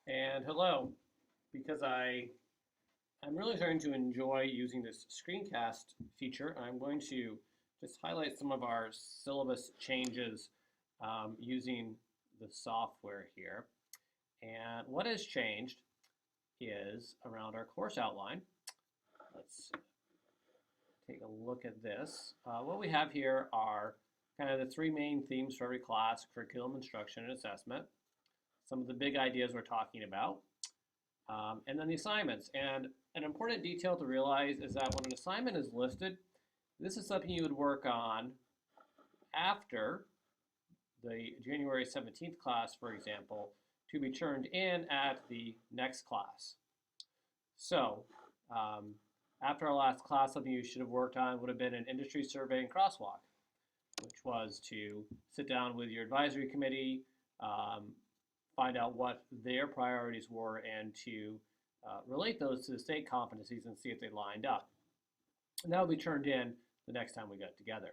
And hello, because I'm really starting to enjoy using this screencast feature. I'm going to just highlight some of our syllabus changes using the software here. And what has changed is around our course outline. Let's take a look at this. What we have here are kind of the three main themes for every class: curriculum, instruction, and assessment. Some of the big ideas we're talking about. And then the assignments. And an important detail to realize is that when an assignment is listed, this is something you would work on after the January 17th class, for example, to be turned in at the next class. So after our last class, something you should have worked on would have been an industry survey and crosswalk, which was to sit down with your advisory committee, find out what their priorities were, and to relate those to the state competencies and see if they lined up. And that will be turned in the next time we get together.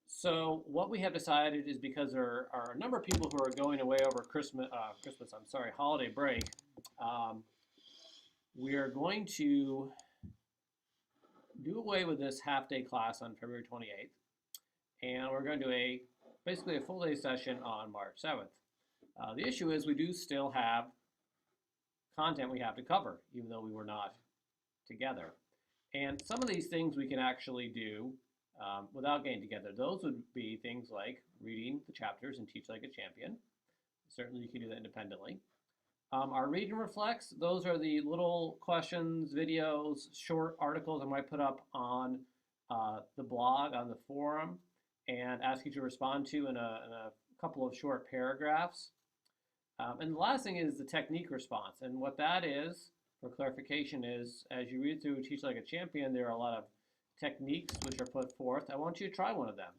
So what we have decided is, because there are a number of people who are going away over holiday break, we are going to do away with this half-day class on February 28th, and we're going to do basically a full-day session on March 7th. The issue is we do still have content we have to cover, even though we were not together. And some of these things we can actually do without getting together. Those would be things like reading the chapters and Teach Like a Champion. Certainly you can do that independently. Our Read and Reflects, those are the little questions, videos, short articles I might put up on the blog, on the forum, and ask you to respond to in a couple of short paragraphs. And the last thing is the technique response. And what that is, for clarification, is as you read through Teach Like a Champion, there are a lot of techniques which are put forth. I want you to try one of them.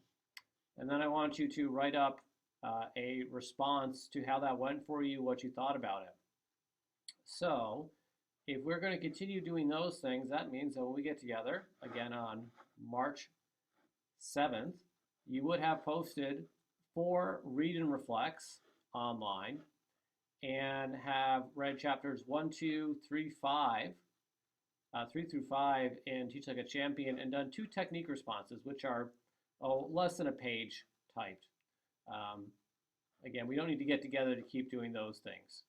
And then I want you to write up a response to how that went for you, what you thought about it. So if we're going to continue doing those things, that means that when we get together, again on March 7th, you would have posted 4 Read and Reflects online and have read chapters 1, 2, 3, 5, 3 through 5 in Teach Like a Champion, and done 2 technique responses, which are less than a page typed. Again, we don't need to get together to keep doing those things.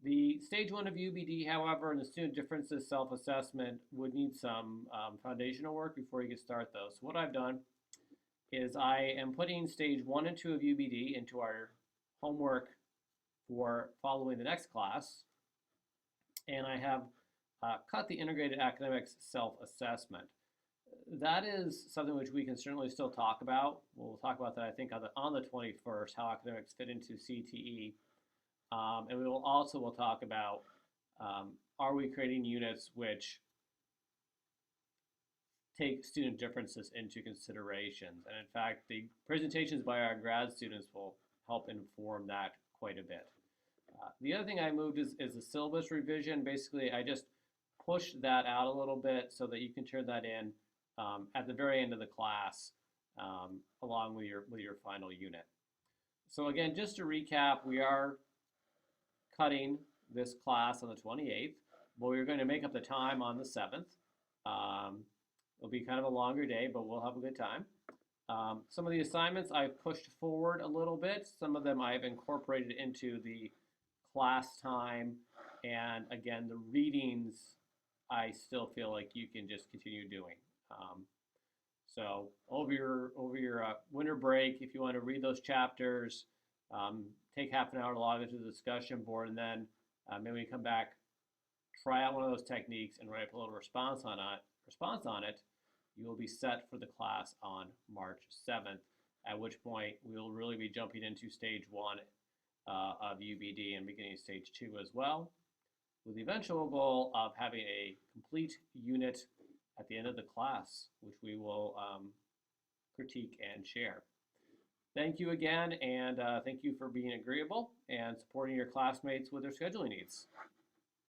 The stage 1 of UBD, however, and the student differences self-assessment would need some foundational work before you can start those. So what I've done is I am putting stage 1 and 2 of UBD into our homework for following the next class, and I have cut the integrated academics self-assessment. That is something which we can certainly still talk about. We'll talk about that, I think, on the 21st, how academics fit into CTE. And we'll talk about, are we creating units which take student differences into consideration. And in fact, the presentations by our grad students will help inform that quite a bit. The other thing I moved is the syllabus revision. Basically, I just pushed that out a little bit so that you can turn that in at the very end of the class along with your final unit. So again, just to recap, we are cutting this class on the 28th, but we're going to make up the time on the 7th. It'll be kind of a longer day, but we'll have a good time. Some of the assignments I've pushed forward a little bit. Some of them I've incorporated into the class time. And again, the readings I still feel like you can just continue doing. So over your winter break, if you want to read those chapters, take half an hour to log into the discussion board, and then maybe when you come back, try out one of those techniques and write up a little response on it. You will be set for the class on March 7th, at which point we will really be jumping into stage 1 of UBD and beginning stage 2 as well, with the eventual goal of having a complete unit at the end of the class, which we will critique and share. Thank you again, and thank you for being agreeable and supporting your classmates with their scheduling needs.